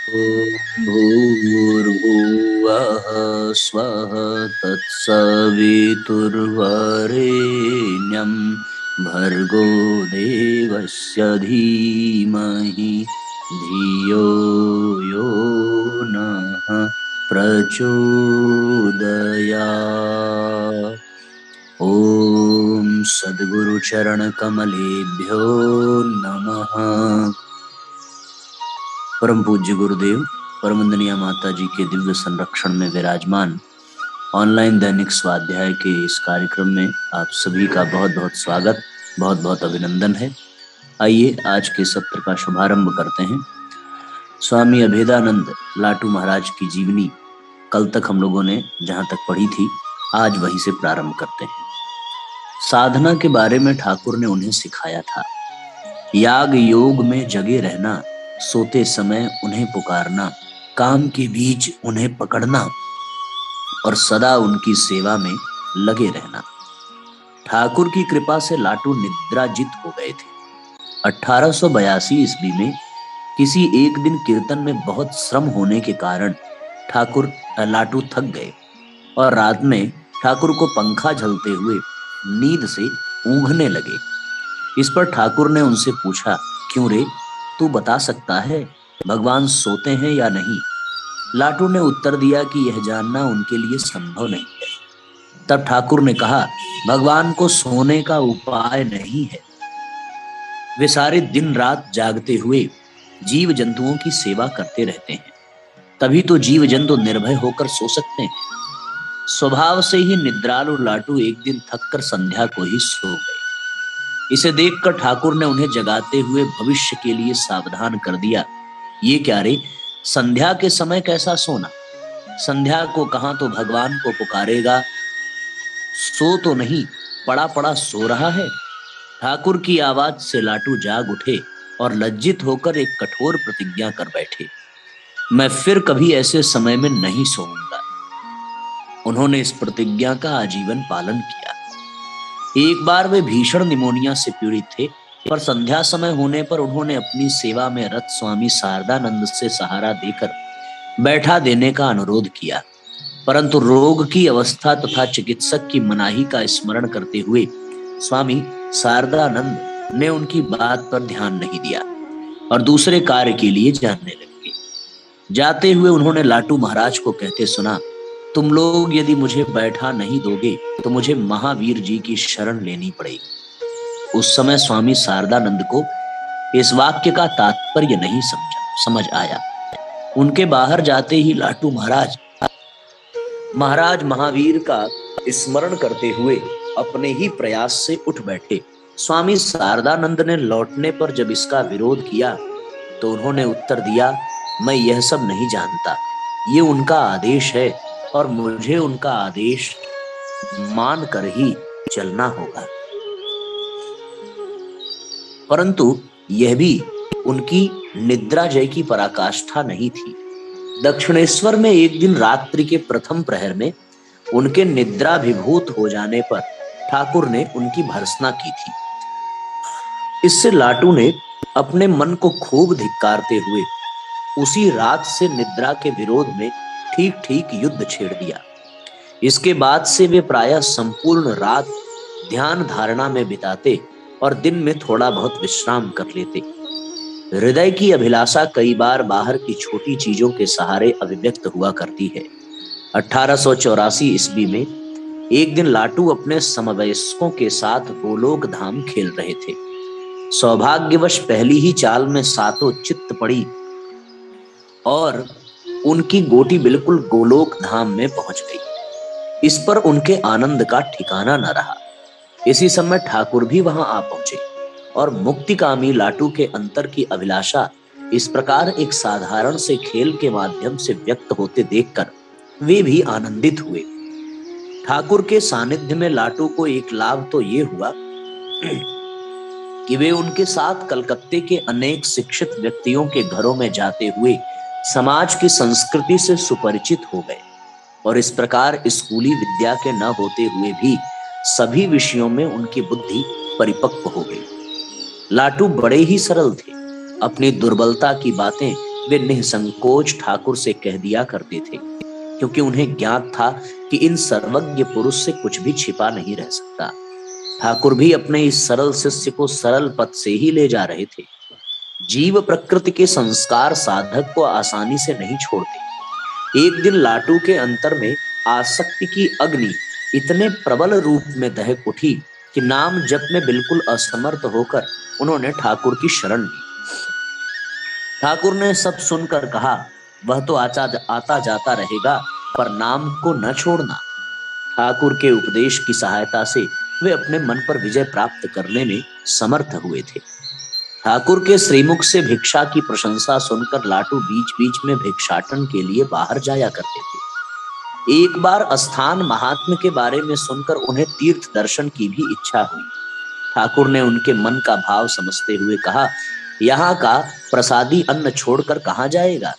ॐ भूर्भुवः स्वः तत्सवितुर्वरेण्यं भर्गो देवस्य धीमहि धियो यो नः प्रचोदयात्। ॐ सद्गुरु चरण कमलेभ्यो नमः। परम पूज्य गुरुदेव परमवंदनीय माता जी के दिव्य संरक्षण में विराजमान ऑनलाइन दैनिक स्वाध्याय के इस कार्यक्रम में आप सभी का बहुत बहुत स्वागत, बहुत बहुत अभिनंदन है। आइए आज के सत्र का शुभारंभ करते हैं। स्वामी अभेदानंद लाटू महाराज की जीवनी कल तक हम लोगों ने जहां तक पढ़ी थी, आज वहीं से प्रारंभ करते हैं। साधना के बारे में ठाकुर ने उन्हें सिखाया था। याग योग में जगे रहना, सोते समय उन्हें पुकारना, काम के बीच उन्हें पकड़ना और सदा उनकी सेवा में लगे रहना। ठाकुर की कृपा से लाटू निद्राजित हो गए थे। 1882 ईस्वी में किसी एक दिन कीर्तन में बहुत श्रम होने के कारण लाटू थक गए और रात में ठाकुर को पंखा झलते हुए नींद से ऊँघने लगे। इस पर ठाकुर ने उनसे पूछा, क्यों रे, तू बता सकता है भगवान सोते हैं या नहीं? लाटू ने उत्तर दिया कि यह जानना उनके लिए संभव नहीं है। तब ठाकुर ने कहा, भगवान को सोने का उपाय नहीं है। वे सारे दिन रात जागते हुए जीव जंतुओं की सेवा करते रहते हैं, तभी तो जीव जंतु निर्भय होकर सो सकते हैं। स्वभाव से ही निद्रालु लाटू एक दिन थककर संध्या को ही सो गए। इसे देखकर ठाकुर ने उन्हें जगाते हुए भविष्य के लिए सावधान कर दिया। ये क्या रे, संध्या के समय कैसा सोना? संध्या को कहां तो भगवान को पुकारेगा, सो तो नहीं, पड़ा पड़ा सो रहा है। ठाकुर की आवाज से लाटू जाग उठे और लज्जित होकर एक कठोर प्रतिज्ञा कर बैठे, मैं फिर कभी ऐसे समय में नहीं सोऊंगा। उन्होंने इस प्रतिज्ञा का आजीवन पालन किया। एक बार वे भीषण निमोनिया से पीड़ित थे, पर संध्या समय होने पर उन्होंने अपनी सेवा में रत स्वामी शारदानंद से सहारा देकर बैठा देने का अनुरोध किया, परंतु रोग की अवस्था तथा चिकित्सक की मनाही का स्मरण करते हुए स्वामी शारदानंद ने उनकी बात पर ध्यान नहीं दिया और दूसरे कार्य के लिए जानने लगे। जाते हुए उन्होंने लाटू महाराज को कहते सुना, तुम लोग यदि मुझे बैठा नहीं दोगे तो मुझे महावीर जी की शरण लेनी पड़ेगी। उस समय स्वामी शारदानंद को इस वाक्य का तात्पर्य नहीं समझ आया। उनके बाहर जाते ही लाटू महाराज महावीर का स्मरण करते हुए अपने ही प्रयास से उठ बैठे। स्वामी शारदानंद ने लौटने पर जब इसका विरोध किया तो उन्होंने उत्तर दिया, मैं यह सब नहीं जानता, ये उनका आदेश है और मुझे उनका आदेश मानकर ही चलना होगा। परंतु यह भी उनकी निद्रा जय की पराकाष्ठा नहीं थी। दक्षिणेश्वर में एक दिन रात्रि के प्रथम प्रहर में उनके निद्राभिभूत हो जाने पर ठाकुर ने उनकी भर्त्सना की थी। इससे लाटू ने अपने मन को खूब धिक्कारते हुए उसी रात से निद्रा के विरोध में ठीक ठीक युद्ध छेड़ दिया। इसके बाद से वे प्रायः संपूर्ण रात ध्यान धारणा में बिताते और दिन में थोड़ा बहुत विश्राम कर लेते। हृदय की अभिलाषा कई बार बाहर की छोटी चीजों के सहारे अभिव्यक्त हुआ करती है। 1884 ईस्वी में एक दिन लाटू अपने समवयस्कों के साथ गोलोक धाम खेल रहे थे। सौभाग्यवश पहली ही चाल में सातों चित्त पड़ी और उनकी गोटी बिल्कुल गोलोक धाम में पहुंच गई। इस पर उनके आनंद का ठिकाना न रहा। इसी समय ठाकुर भी वहां आ पहुंचे और मुक्तिकामी लाटू के अंतर की अभिलाषा इस प्रकार एक साधारण से खेल के माध्यम से व्यक्त होते देखकर वे भी आनंदित हुए। ठाकुर के सानिध्य में लाटू को एक लाभ तो ये हुआ कि वे उनके साथ कलकत्ते के अनेक शिक्षित व्यक्तियों के घरों में जाते हुए समाज की संस्कृति से सुपरिचित हो गए और इस प्रकार स्कूली विद्या के न होते हुए भी सभी विषयों में उनकी बुद्धि परिपक्व हो गई। लाटू बड़े ही सरल थे। अपनी दुर्बलता की बातें वे निसंकोच ठाकुर से कह दिया करते थे, क्योंकि उन्हें ज्ञात था कि इन सर्वज्ञ पुरुष से कुछ भी छिपा नहीं रह सकता। ठाकुर भी अपने इस सरल शिष्य को सरल पथ से ही ले जा रहे थे। जीव प्रकृति के संस्कार साधक को आसानी से नहीं छोड़ते। एक दिन लाटू के अंतर में आसक्ति की अग्नि इतने प्रबल रूप में दहक उठी कि नाम जप में बिल्कुल असमर्थ होकर उन्होंने ठाकुर की शरण ली। ठाकुर ने सब सुनकर कहा, वह तो आता जाता रहेगा, पर नाम को न छोड़ना। ठाकुर के उपदेश की सहायता से वे अपने मन पर विजय प्राप्त करने में समर्थ हुए थे। ठाकुर के श्रीमुख से भिक्षा की प्रशंसा सुनकर लाटू बीच बीच में भिक्षाटन के लिए बाहर जाया करते थे। एक बार स्थान महात्म्य के बारे में सुनकर उन्हें तीर्थ दर्शन की भी इच्छा हुई। ठाकुर ने उनके मन का भाव समझते हुए कहा, यहाँ का प्रसादी अन्न छोड़कर कहाँ जाएगा?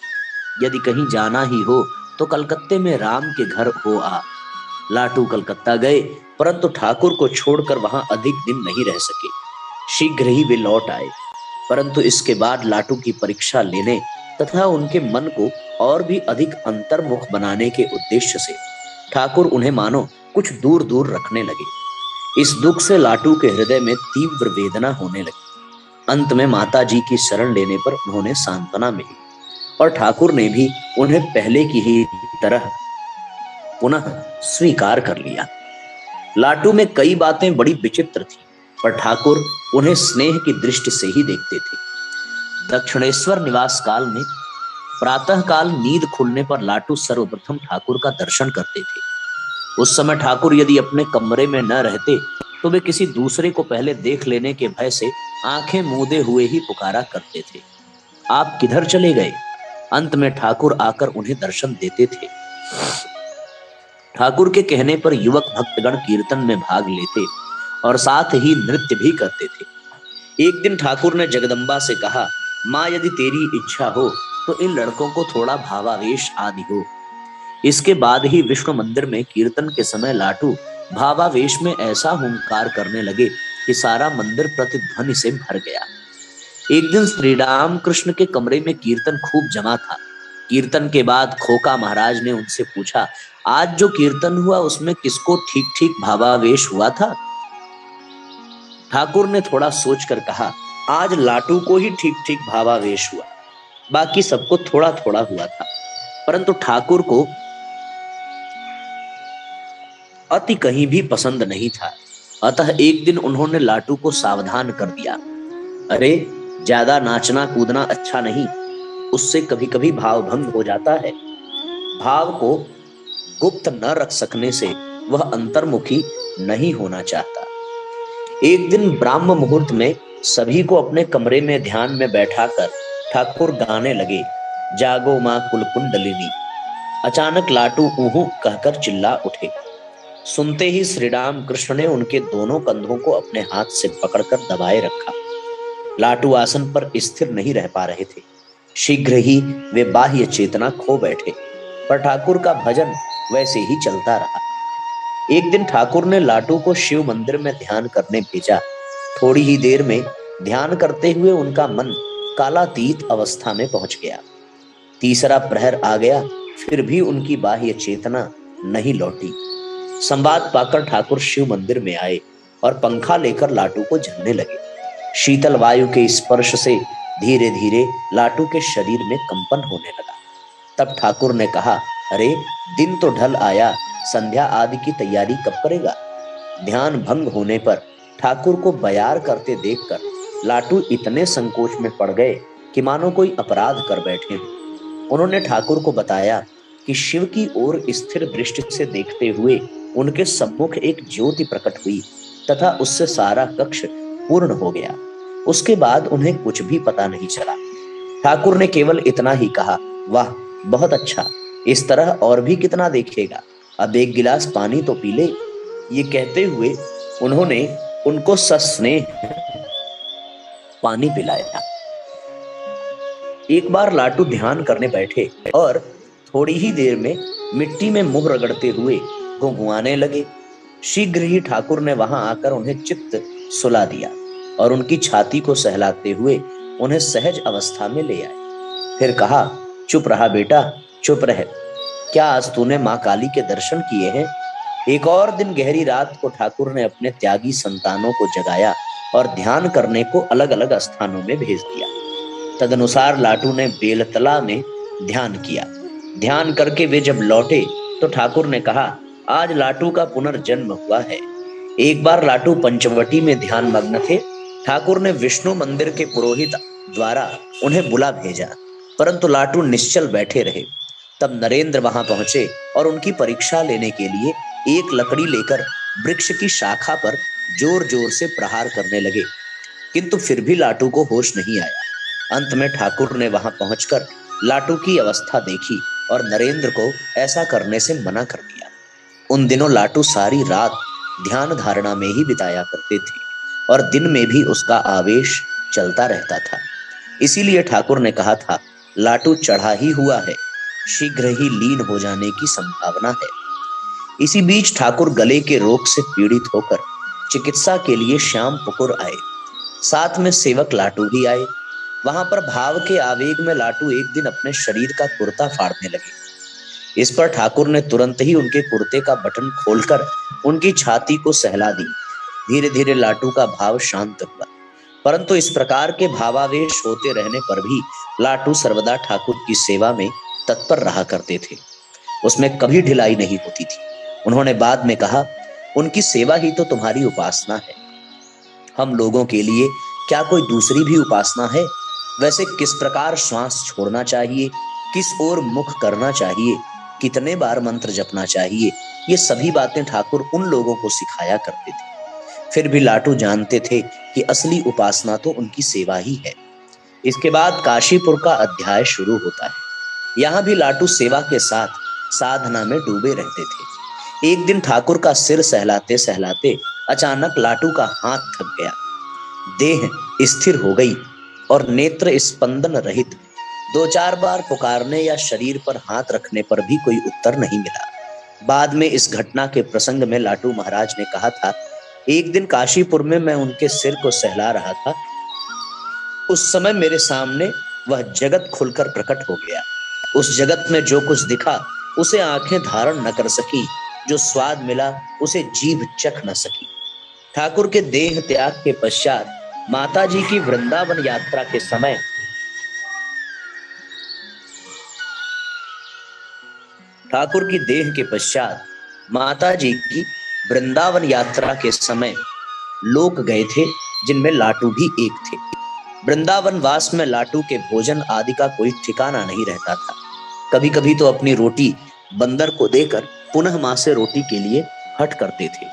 यदि कहीं जाना ही हो तो कलकत्ते में राम के घर हो आ। लाटू कलकत्ता गए, परंतु ठाकुर को छोड़कर वहां अधिक दिन नहीं रह सके। शीघ्र ही वे लौट आए, परंतु इसके बाद लाटू की परीक्षा लेने तथा उनके मन को और भी अधिक अंतर्मुख बनाने के उद्देश्य से ठाकुर उन्हें मानो कुछ दूर दूर रखने लगे। इस दुख से लाटू के हृदय में तीव्र वेदना होने लगी। अंत में माता जी की शरण लेने पर उन्होंने सांत्वना मिली और ठाकुर ने भी उन्हें पहले की ही तरह पुनः स्वीकार कर लिया। लाटू में कई बातें बड़ी विचित्र थी, पर ठाकुर उन्हें स्नेह की दृष्टि से ही देखते थे। दक्षिणेश्वर निवास काल में प्रातः काल नींद खुलने पर लाटू सर्वप्रथम ठाकुर का दर्शन करते थे। उस समय ठाकुर यदि अपने कमरे में न रहते तो वे किसी दूसरे को पहले देख लेने के भय से आंखें मूंदे हुए ही पुकारा करते थे, आप किधर चले गए? अंत में ठाकुर आकर उन्हें दर्शन देते थे। ठाकुर के कहने पर युवक भक्तगण कीर्तन में भाग लेते और साथ ही नृत्य भी करते थे। एक दिन ठाकुर ने जगदम्बा से कहा, माँ यदि तेरी इच्छा हो तो इन लड़कों को थोड़ा भावावेश आदि हो। इसके बाद ही विष्णु मंदिर में कीर्तन के समय लाटू भावावेश में ऐसा हुंकार करने लगे कि सारा मंदिर प्रतिध्वनि से भर गया। एक दिन श्री राम कृष्ण के कमरे में कीर्तन खूब जमा था। कीर्तन के बाद खोका महाराज ने उनसे पूछा, आज जो कीर्तन हुआ उसमें किसको ठीक ठीक भावावेश हुआ था? ठाकुर ने थोड़ा सोचकर कहा, आज लाटू को ही ठीक ठीक भावावेश हुआ, बाकी सबको थोड़ा थोड़ा हुआ था। परंतु ठाकुर को अति कहीं भी पसंद नहीं था। अतः एक दिन उन्होंने लाटू को सावधान कर दिया, अरे ज्यादा नाचना कूदना अच्छा नहीं, उससे कभी कभी भाव भंग हो जाता है। भाव को गुप्त न रख सकने से वह अंतर्मुखी नहीं होना चाहता। एक दिन ब्राह्म मुहूर्त में सभी को अपने कमरे में ध्यान में बैठाकर ठाकुर गाने लगे, जागो मां कुलकुंडलिनी। अचानक लाटू ऊहू कहकर चिल्ला उठे। सुनते ही श्री राम कृष्ण ने उनके दोनों कंधों को अपने हाथ से पकड़कर दबाए रखा। लाटू आसन पर स्थिर नहीं रह पा रहे थे। शीघ्र ही वे बाह्य चेतना खो बैठे, पर ठाकुर का भजन वैसे ही चलता रहा। एक दिन ठाकुर ने लाटू को शिव मंदिर में ध्यान करने भेजा। थोड़ी ही देर में ध्यान करते हुए उनका मन कालातीत अवस्था में पहुंच गया। तीसरा प्रहर आ गया, फिर भी उनकी बाह्य चेतना नहीं लौटी। संवाद पाकर ठाकुर शिव मंदिर में आए और पंखा लेकर लाटू को झलने लगे। शीतल वायु के स्पर्श से धीरे धीरे लाटू के शरीर में कंपन होने लगा। तब ठाकुर ने कहा, अरे दिन तो ढल आया, संध्या आदि की तैयारी कब करेगा? ध्यान भंग होने पर ठाकुर को बयार करते देखकर लाटू इतने संकोच में पड़ गए कि मानो कोई अपराध कर बैठे हैं। उन्होंने ठाकुर को बताया कि शिव की ओर स्थिर दृष्टि से देखते हुए उनके सम्मुख एक ज्योति प्रकट हुई तथा उससे सारा कक्ष पूर्ण हो गया। उसके बाद उन्हें कुछ भी पता नहीं चला। ठाकुर ने केवल इतना ही कहा, वाह बहुत अच्छा, इस तरह और भी कितना देखेगा, अब एक गिलास पानी तो पी ले। ये कहते हुए उन्होंने उनको सस्नेह पानी पिलाया। एक बार लाटू ध्यान करने बैठे और थोड़ी ही देर में मिट्टी में मुंह रगड़ते हुए गुंगुआने लगे। शीघ्र ही ठाकुर ने वहां आकर उन्हें चित्त सुला दिया और उनकी छाती को सहलाते हुए उन्हें सहज अवस्था में ले आए। फिर कहा, चुप रहा बेटा, चुप रह। क्या आज तूने माँ काली के दर्शन किए हैं? एक और दिन गहरी रात को ठाकुर ने अपने त्यागी संतानों को जगाया और ध्यान करने को अलग अलग स्थानों में भेज दिया। तदनुसार लाटू ने बेलतला में ध्यान किया। ध्यान करके वे जब लौटे तो ठाकुर ने कहा, आज लाटू का पुनर्जन्म हुआ है। एक बार लाटू पंचवटी में ध्यान मग्न थे। ठाकुर ने विष्णु मंदिर के पुरोहित द्वारा उन्हें बुला भेजा, परंतु लाटू निश्चल बैठे रहे। तब नरेंद्र वहां पहुंचे और उनकी परीक्षा लेने के लिए एक लकड़ी लेकर वृक्ष की शाखा पर जोर जोर से प्रहार करने लगे, किंतु फिर भी लाटू को होश नहीं आया। अंत में ठाकुर ने वहां पहुंचकर लाटू की अवस्था देखी और नरेंद्र को ऐसा करने से मना कर दिया। उन दिनों लाटू सारी रात ध्यान धारणा में ही बिताया करते थे और दिन में भी उसका आवेश चलता रहता था। इसीलिए ठाकुर ने कहा था, लाटू चढ़ा ही हुआ है, शीघ्र ही लीन हो जाने की संभावना है। इसी बीच ठाकुर गले के रोग से पीड़ित होकर चिकित्सा के लिए श्यामपुकुर आए। साथ में सेवक लाटू भी आए। वहां पर भाव के आवेग में लाटू एक दिन अपने शरीर का कुर्ता फाड़ने लगे। इस पर ठाकुर ने तुरंत ही उनके कुर्ते का बटन खोलकर उनकी छाती को सहला दी। धीरे धीरे लाटू का भाव शांत हुआ, परंतु इस प्रकार के भावावेश होते रहने पर भी लाटू सर्वदा ठाकुर की सेवा में तत्पर रहा करते थे। उसमें कभी ढिलाई नहीं होती थी। उन्होंने बाद में कहा, उनकी सेवा ही तो तुम्हारी उपासना है। हम लोगों के लिए क्या कोई दूसरी भी उपासना है? वैसे किस प्रकार श्वास छोड़ना चाहिए, किस ओर मुख करना चाहिए, कितने बार मंत्र जपना चाहिए, ये सभी बातें ठाकुर उन लोगों को सिखाया करते थे। फिर भी लाटू जानते थे कि असली उपासना तो उनकी सेवा ही है। इसके बाद काशीपुर का अध्याय शुरू होता है। यहाँ भी लाटू सेवा के साथ साधना में डूबे रहते थे। एक दिन ठाकुर का सिर सहलाते सहलाते अचानक लाटू का हाथ थक गया। देह स्थिर हो गई और नेत्र स्पंदन रहित। 2-4 बार पुकारने या शरीर पर हाथ रखने पर भी कोई उत्तर नहीं मिला। बाद में इस घटना के प्रसंग में लाटू महाराज ने कहा था, एक दिन काशीपुर में मैं उनके सिर को सहला रहा था। उस समय मेरे सामने वह जगत खुलकर प्रकट हो गया। उस जगत में जो कुछ दिखा उसे आंखें धारण न कर सकी, जो स्वाद मिला उसे जीभ चख न सकी। ठाकुर के देह त्याग के पश्चात माता जी की वृंदावन यात्रा के समय ठाकुर की देह के पश्चात माता जी की वृंदावन यात्रा के समय लोग गए थे, जिनमें लाटू भी एक थे। वृंदावन वास में लाटू के भोजन आदि का कोई ठिकाना नहीं रहता था। कभी कभी तो अपनी रोटी बंदर को देकर पुनः मां से रोटी के लिए हट करते थे।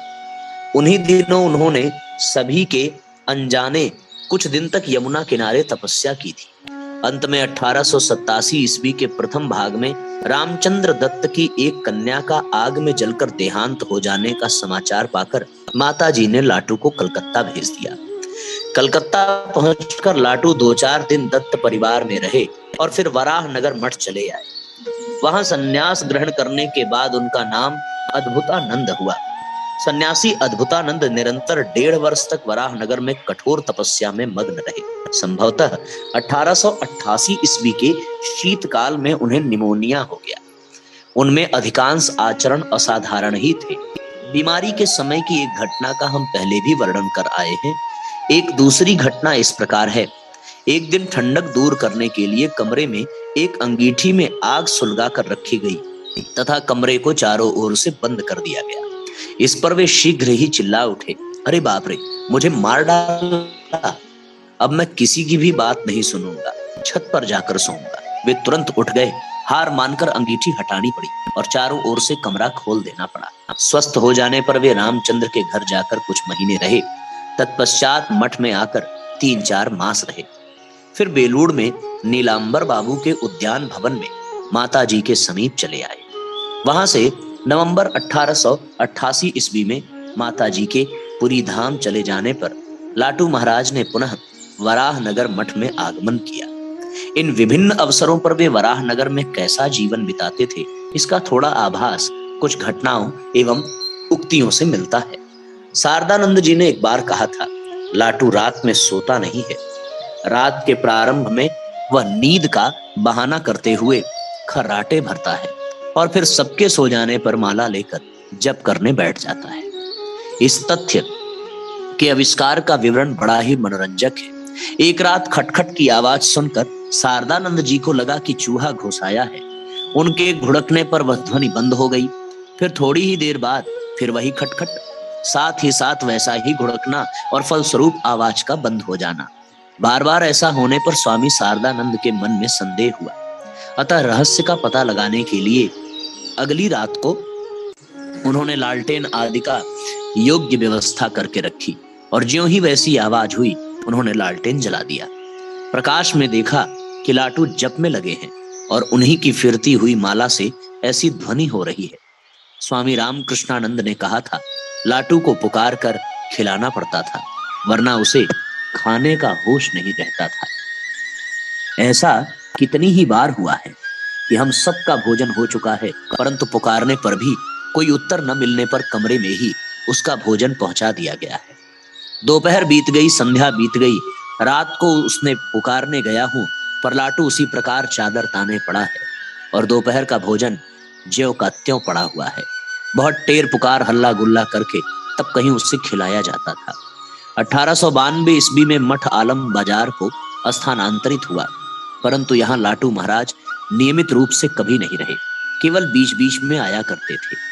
उन्हीं दिनों उन्होंने सभी के अनजाने कुछ दिन तक यमुना किनारे तपस्या की थी। अंत में 1887 ईस्वी के प्रथम भाग में रामचंद्र दत्त की एक कन्या का आग में जलकर देहांत हो जाने का समाचार पाकर माताजी ने लाटू को कलकत्ता भेज दिया। कलकत्ता पहुंचकर लाटू 2-4 दिन दत्त परिवार में रहे और फिर वराहनगर मठ चले आए। वहां सन्यास ग्रहण करने के बाद उनका नाम अद्भुतानंद हुआ। सन्यासी अद्भुतानंद निरंतर 1.5 वर्ष तक वराहनगर में कठोर तपस्या में मग्न रहे। संभवतः 1888 ईस्वी के शीतकाल में उन्हें निमोनिया हो गया। उनमें अधिकांश आचरण असाधारण ही थे। बीमारी के समय की एक घटना का हम पहले भी वर्णन कर आए हैं। एक दूसरी घटना इस प्रकार है। एक दिन ठंडक दूर करने के लिए कमरे में एक अंगीठी में आग सुलगा कर रखी गई तथा कमरे को चारों ओर से बंद कर दिया गया। इस पर वे शीघ्र ही चिल्ला उठे, अरे बाप रे, मुझे मार डाला, अब मैं किसी की भी बात नहीं सुनूंगा, छत पर जाकर सोऊंगा। वे तुरंत उठ गए। हार मानकर अंगीठी हटानी पड़ी और चारों ओर से कमरा खोल देना पड़ा। स्वस्थ हो जाने पर वे रामचंद्र के घर जाकर कुछ महीने रहे। तत्पश्चात मठ में आकर 3-4 मास रहे। फिर बेलूड़ में नीलांबर बाबू के उद्यान भवन में माता जी के समीप चले आए। वहां से नवंबर 1888 ईस्वी में माता जी के पुरी धाम चले जाने पर लाटू महाराज ने पुनः वराहनगर मठ में आगमन किया। इन विभिन्न अवसरों पर वे वराहनगर में कैसा जीवन बिताते थे, इसका थोड़ा आभास कुछ घटनाओं एवं उक्तियों से मिलता है। शारदानंद जी ने एक बार कहा था, लाटू रात में सोता नहीं है। रात के प्रारंभ में वह नींद का बहाना करते हुए खर्राटे भरता है और फिर सबके सो जाने पर माला लेकर जप करने बैठ जाता है। इस तथ्य के आविष्कार का विवरण बड़ा ही मनोरंजक है। एक रात खटखट की आवाज सुनकर शारदानंद जी को लगा कि चूहा घुस आया है। उनके घुड़कने पर वह ध्वनि बंद हो गई। फिर थोड़ी ही देर बाद फिर वही खटखट, साथ ही साथ वैसा ही घुड़कना और फलस्वरूप आवाज का बंद हो जाना। बार बार ऐसा होने पर स्वामी शारदानंद के मन में संदेह हुआ। अतः रहस्य का पता लगाने के लिए अगली रात को उन्होंने लालटेन आदि का योग्य व्यवस्था करके रखी और ज्यों ही वैसी आवाज हुई उन्होंने लालटेन जला दिया। प्रकाश में देखा कि लाटू जप में लगे हैं और उन्हीं की फिरती हुई माला से ऐसी ध्वनि हो रही है। स्वामी रामकृष्णानंद ने कहा था, लाटू को पुकार कर खिलाना पड़ता था, वरना उसे खाने का होश नहीं रहता था। ऐसा कितनी ही बार हुआ है कि हम सबका भोजन हो चुका है, परंतु पुकारने पर भी कोई उत्तर न मिलने पर कमरे में ही उसका भोजन पहुंचा दिया गया है। दोपहर बीत गई, संध्या बीत गई, रात को उसने पुकारने गया हूं पर लाटू उसी प्रकार चादर ताने पड़ा है और दोपहर का भोजन ज्यों का त्यों पड़ा हुआ है। बहुत टेर पुकार हल्ला गुल्ला करके तब कहीं उससे खिलाया जाता था। 1892 ईस्वी में मठ आलम बाजार को स्थानांतरित हुआ, परंतु यहाँ लाटू महाराज नियमित रूप से कभी नहीं रहे, केवल बीच बीच में आया करते थे।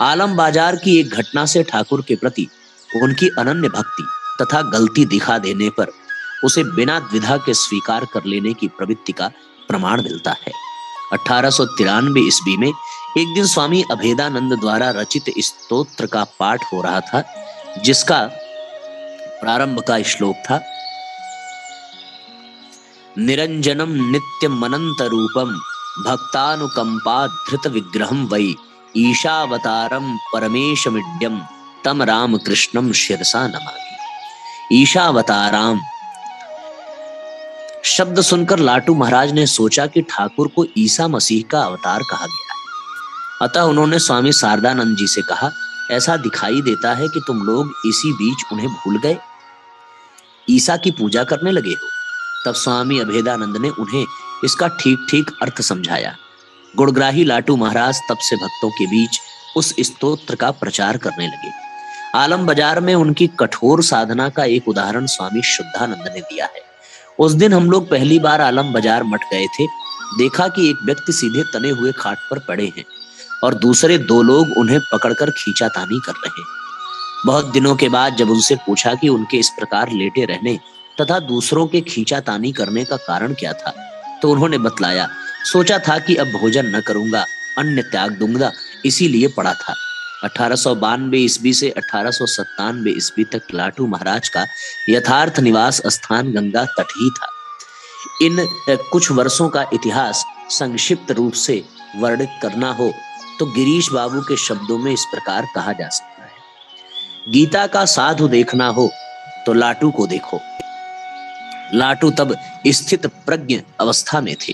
आलम बाजार की एक घटना से ठाकुर के प्रति उनकी अनन्य भक्ति तथा गलती दिखा देने पर उसे बिना द्विधा के स्वीकार कर लेने की प्रवृत्ति का प्रमाण मिलता है। 1893 ईस्वी में एक दिन स्वामी अभेदानंद द्वारा रचित स्तोत्र का पाठ हो रहा था, जिसका प्रारंभ का श्लोक था, निरंजनम नित्यम अनंत रूपम भक्तानुकंपा धृत विग्रहम वै ईशावतारम परमेशमिड्यम तम राम कृष्णम शिरसा नमामि। ईशावताराम शब्द सुनकर लाटू महाराज ने सोचा कि ठाकुर को ईसा मसीह का अवतार कहा गया है। अतः उन्होंने स्वामी शारदानंद जी से कहा, ऐसा दिखाई देता है कि तुम लोग इसी बीच उन्हें भूल गए, ईसा की पूजा करने लगे हो। तब स्वामी अभेदानंद ने उन्हें इसका ठीक ठीक अर्थ समझाया। गुणग्राही लाटू महाराज तब से भक्तों के बीच उस स्तोत्र का प्रचार करने लगे। आलम बाजार में उनकी कठोर साधना का एक उदाहरण स्वामी शुद्धानंद ने दिया है। उस दिन हम लोग पहली बार आलम बाजार मठ गए थे। देखा कि एक व्यक्ति सीधे तने हुए खाट पर पड़े हैं और दूसरे दो लोग उन्हें पकड़कर खींचातानी कर रहे हैं। बहुत दिनों के बाद जब उनसे पूछा कि उनके इस प्रकार लेटे रहने तथा दूसरों के खींचातानी करने का कारण क्या था, तो उन्होंने बतलाया, सोचा था कि अब भोजन न करूंगा, अन्न त्याग दूंगा, इसीलिए पड़ा था। 1892 ईस्वी से 1897 ईस्वी तक लाटू महाराज का यथार्थ निवास स्थान गंगा तट ही था। इन कुछ वर्षों का इतिहास संक्षिप्त रूप से वर्णित करना हो तो गिरीश बाबू के शब्दों में इस प्रकार कहा जा सकता है, गीता का साधु देखना हो तो लाटू को देखो। लाटू तब स्थित प्रज्ञ अवस्था में थे।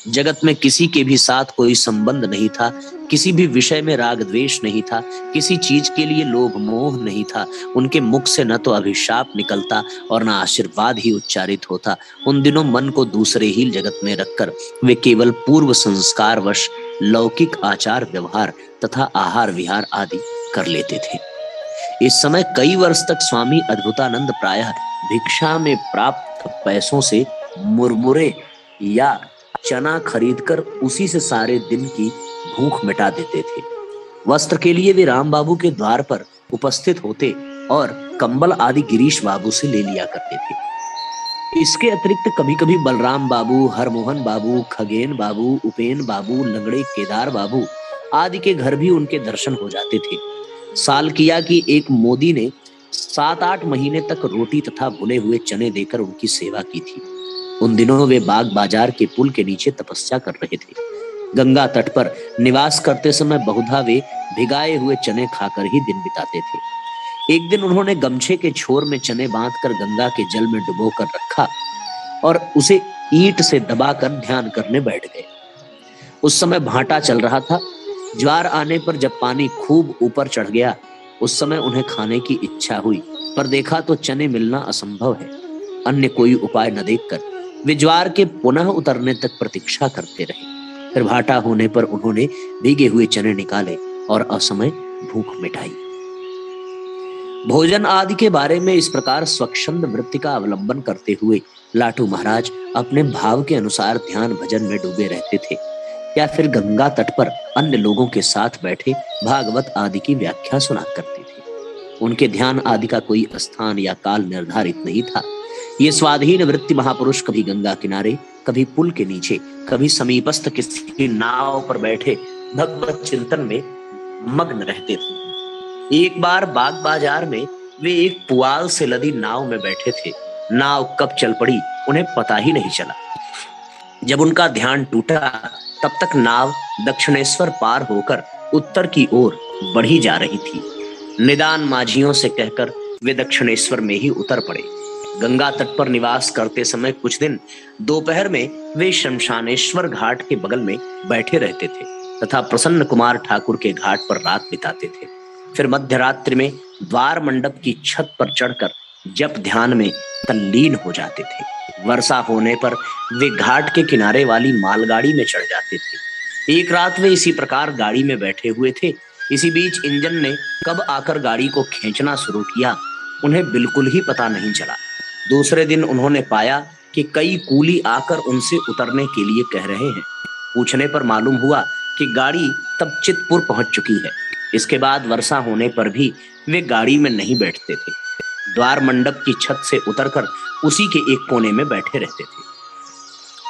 जगत में किसी के भी साथ कोई संबंध नहीं था, किसी भी विषय में राग द्वेष नहीं था, किसी चीज के लिए लोभ मोह नहीं था। उनके मुख से न तो अभिशाप निकलता और न आशीर्वाद ही उच्चारित होता। उन दिनों मन को दूसरे ही जगत में रखकर वे केवल पूर्व संस्कार वश लौकिक आचार व्यवहार तथा आहार विहार आदि कर लेते थे। इस समय कई वर्ष तक स्वामी अद्भुतानंद प्रायः भिक्षा में प्राप्त पैसों से मुरमुरे या चना खरीदकर उसी से सारे दिन की भूख मिटा देते थे। वस्त्र के लिए वे राम बाबू के द्वार पर उपस्थित होते और कंबल आदि गिरीश बाबू से ले लिया करते थे। इसके अतिरिक्त कभी कभी बलराम बाबू, हरमोहन बाबू, खगेन बाबू, उपेन बाबू, लंगड़े केदार बाबू आदि के घर भी उनके दर्शन हो जाते थे। साल किया कि एक मोदी ने 7-8 महीने तक रोटी तथा भुने हुए चने देकर उनकी सेवा की थी। उन दिनों वे बाग बाजार के पुल के नीचे तपस्या कर रहे थे। गंगा तट पर निवास करते समय बहुधा वे भिगाए हुए चने खाकर ही दिन बिताते थे। एक दिन उन्होंने गमछे के छोर में चने बांधकर गंगा के जल में डुबोकर रखा और उसे ईंट से दबाकर ध्यान करने बैठ गए। उस समय भाटा चल रहा था। ज्वार आने पर जब पानी खूब ऊपर चढ़ गया, उस समय उन्हें खाने की इच्छा हुई, पर देखा तो चने मिलना असंभव है। अन्य कोई उपाय न देखकर वे ज्वार के पुनः उतरने तक प्रतीक्षा करते रहे। फिर भाटा होने पर उन्होंने भीगे हुए चने निकाले और असमय भूख मिटाई। भोजन आदि के बारे में इस प्रकार स्वच्छंद वृत्ति का अवलंबन करते हुए लाटू महाराज अपने भाव के अनुसार ध्यान भजन में डूबे रहते थे, या फिर गंगा तट पर अन्य लोगों के साथ बैठे भागवत आदि की व्याख्या सुना करते थे। उनके ध्यान आदि का कोई स्थान या काल निर्धारित नहीं था। ये स्वाधीन वृत्ति महापुरुष कभी गंगा किनारे, कभी पुल के नीचे, कभी समीपस्थ किसी नाव पर बैठे भगवत चिंतन में मग्न रहते थे। एक बार बाग बाजार में वे एक पुआल से लदी नाव में बैठे थे। नाव कब चल पड़ी उन्हें पता ही नहीं चला। जब उनका ध्यान टूटा तब तक नाव दक्षिणेश्वर पार होकर उत्तर की ओर बढ़ी जा रही थी। निदान माझियों से कहकर वे दक्षिणेश्वर में ही उतर पड़े। गंगा तट पर निवास करते समय कुछ दिन दोपहर में वे शमशानेश्वर घाट के बगल में बैठे रहते थे तथा प्रसन्न कुमार ठाकुर के घाट पर रात बिताते थे। फिर मध्य रात्रि में द्वार मंडप की छत पर चढ़कर जप ध्यान में तल्लीन हो जाते थे। वर्षा होने पर वे घाट के किनारे वाली मालगाड़ी में चढ़ जाते थे। एक रात वे इसी प्रकार गाड़ी में बैठे हुए थे। इसी बीच इंजन ने कब आकर गाड़ी को खींचना शुरू किया उन्हें बिल्कुल ही पता नहीं चला। दूसरे दिन उन्होंने पाया कि कई कूली आकर उनसे उतरने के लिए कह रहे हैं। पूछने पर मालूम हुआ कि गाड़ी तब चितपुर पहुंच चुकी है। इसके बाद वर्षा होने पर भी वे गाड़ी में नहीं बैठते थे। द्वार मंडप की छत से उतरकर उसी के एक कोने में बैठे रहते थे।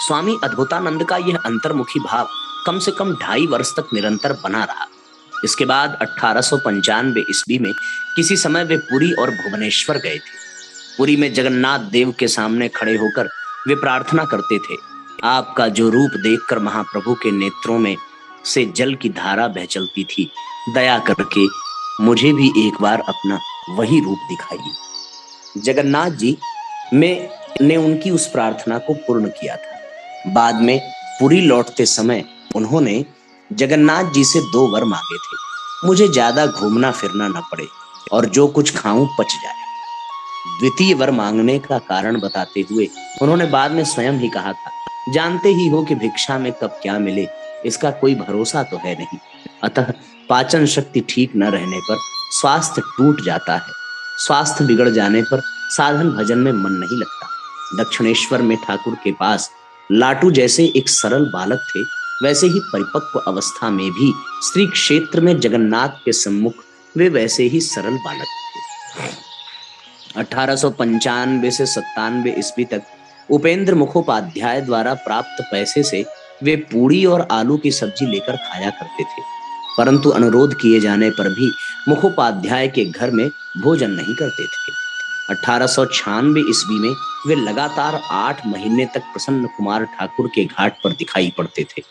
स्वामी अद्भुतानंद का यह अंतर्मुखी भाव कम से कम 2.5 वर्ष तक निरंतर बना रहा। इसके बाद 1895 ईस्वी में किसी समय वे पुरी और भुवनेश्वर गए थे। पुरी में जगन्नाथ देव के सामने खड़े होकर वे प्रार्थना करते थे, आपका जो रूप देखकर महाप्रभु के नेत्रों में से जल की धारा बह चलती थी, दया करके मुझे भी एक बार अपना वही रूप दिखाइए। जगन्नाथ जी ने उनकी उस प्रार्थना को पूर्ण किया था। बाद में पुरी लौटते समय उन्होंने जगन्नाथ जी से 2 वर मांगे थे, मुझे ज्यादा घूमना फिरना न पड़े और जो कुछ खाऊं पच जाए। द्वितीय वर मांगने का कारण बताते हुए उन्होंने बाद में स्वयं ही कहा था, जानते ही हो कि भिक्षा में कब क्या मिले इसका कोई भरोसा तो है नहीं, अतः पाचन शक्ति ठीक न रहने पर स्वास्थ्य टूट जाता है। स्वास्थ्य बिगड़ जाने पर साधन भजन में मन नहीं लगता। दक्षिणेश्वर में ठाकुर के पास लाटू जैसे एक सरल बालक थे, वैसे ही परिपक्व अवस्था में भी श्री क्षेत्र में जगन्नाथ के सम्मुख वे वैसे ही सरल बालक थे। 1895 से 97 ईस्वी तक उपेंद्र मुखोपाध्याय द्वारा प्राप्त पैसे से वे पूड़ी और आलू की सब्जी लेकर खाया करते थे, परंतु अनुरोध किए जाने पर भी मुखोपाध्याय के घर में भोजन नहीं करते थे। 1896 ईस्वी में वे लगातार 8 महीने तक प्रसन्न कुमार ठाकुर के घाट पर दिखाई पड़ते थे।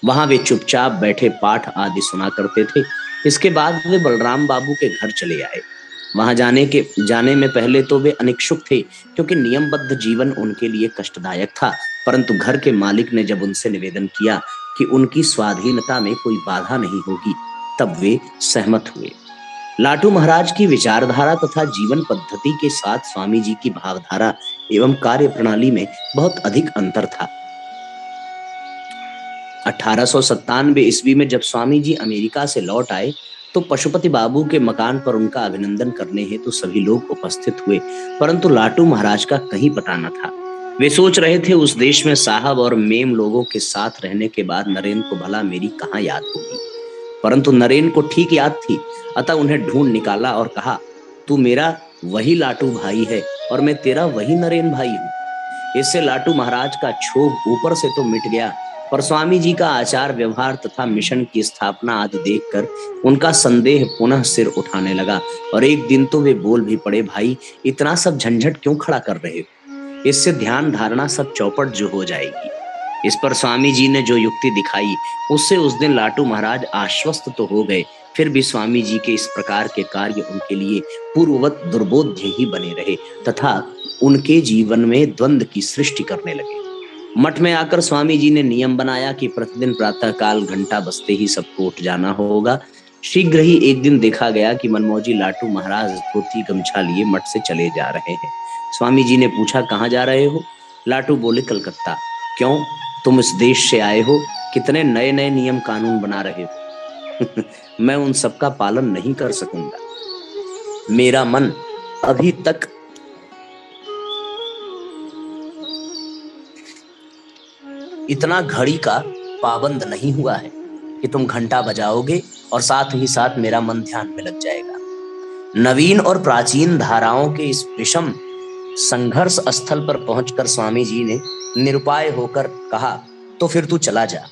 वहां वे चुपचाप बैठे पाठ आदि सुना करते थे। इसके बाद वे बलराम बाबू के घर चले आए। वहां जाने में पहले तो वे अनिच्छुक थे, क्योंकि नियमबद्ध जीवन उनके लिए कष्टदायक था, परंतु घर के मालिक ने जब उनसे निवेदन किया कि उनकी स्वाधीनता में कोई बाधा नहीं होगी, तब वे सहमत हुए। लाटू महाराज की विचारधारा तथा जीवन पद्धति के साथ स्वामी जी की भावधारा एवं कार्य प्रणाली में बहुत अधिक अंतर था। 1897 ईस्वी में जब स्वामी जी अमेरिका से लौट आए तो पशुपति बाबू के मकान पर उनका अभिनंदन करने हेतु तो सभी लोग उपस्थित हुए, परंतु लाटू महाराज का कहीं पता न था। वे सोच रहे थे, उस देश में साहब और मेम लोगों के साथ रहने के बाद नरेन को भला मेरी कहाँ याद होगी। परंतु नरेन को ठीक याद थी, अतः उन्हें ढूंढ निकाला और कहा, तू मेरा वही लाटू भाई है और मैं तेरा वही नरेन भाई हूँ। इससे लाटू महाराज का क्षोभ ऊपर से तो मिट गया, पर स्वामी जी का आचार व्यवहार तथा मिशन की स्थापना आदि देखकर उनका संदेह पुनः सिर उठाने लगा और एक दिन तो वे बोल भी पड़े, भाई इतना सब झंझट क्यों खड़ा कर रहे हो, इससे ध्यान धारणा सब चौपट जो हो जाएगी। इस पर स्वामी जी ने जो युक्ति दिखाई उससे उस दिन लाटू महाराज आश्वस्त तो हो गए, फिर भी स्वामी जी के इस प्रकार के कार्य उनके लिए पूर्ववत दुर्बोध्य ही बने रहे तथा उनके जीवन में द्वंद्व की सृष्टि करने लगे। मठ में आकर स्वामी जी ने नियम बनाया कि प्रतिदिन प्रातः काल घंटा बजते ही सबको उठ जाना होगा। शीघ्र ही एक दिन देखा गया कि मनमौजी लाटू महाराज धोती गमछा लिए मठ से चले जा रहे हैं। स्वामी जी ने पूछा, कहाँ जा रहे हो? लाटू बोले, कलकत्ता। क्यों, तुम इस देश से आए हो, कितने नए नए नियम कानून बना रहे हो। मैं उन सब का पालन नहीं कर सकूंगा। मेरा मन अभी तक इतना घड़ी का पाबंद नहीं हुआ है कि तुम घंटा बजाओगे और साथ ही साथ मेरा मन ध्यान में लग जाएगा। नवीन और प्राचीन धाराओं के इस विषम संघर्ष स्थल पर पहुंचकर स्वामी जी ने निरुपाय होकर कहा, तो फिर तू चला जा।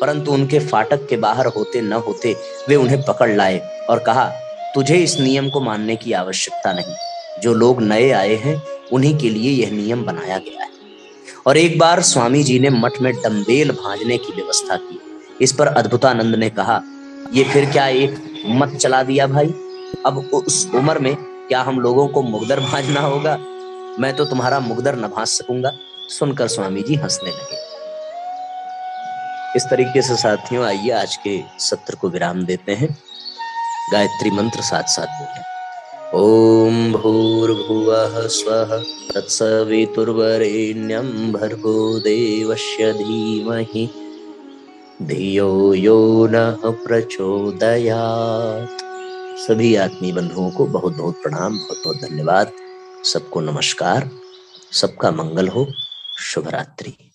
परंतु उनके फाटक के बाहर होते न होते वे उन्हें पकड़ लाए और कहा, तुझे इस नियम को मानने की आवश्यकता नहीं। जो लोग नए आए हैं उन्हीं के लिए यह नियम बनाया गया है। और एक बार स्वामी जी ने मठ में डंबेल भांजने की व्यवस्था की। इस पर अद्भुतानंद ने कहा, ये फिर क्या एक मत चला दिया भाई। अब उस उम्र में क्या हम लोगों को मुगदर भांजना होगा। मैं तो तुम्हारा मुगदर न भांज सकूंगा। सुनकर स्वामी जी हंसने लगे। इस तरीके से साथियों, आइए आज के सत्र को विराम देते हैं। गायत्री मंत्र साथ साथ बोलें। ओम भूर्भुवः स्वः तत्सवितुर्वरेण्यं भर्गो देवस्य धीमहि धियो यो नः प्रचोदयात्। सभी आत्मीय बंधुओं को बहुत बहुत प्रणाम, बहुत बहुत धन्यवाद। सबको नमस्कार। सबका मंगल हो। शुभ रात्रि।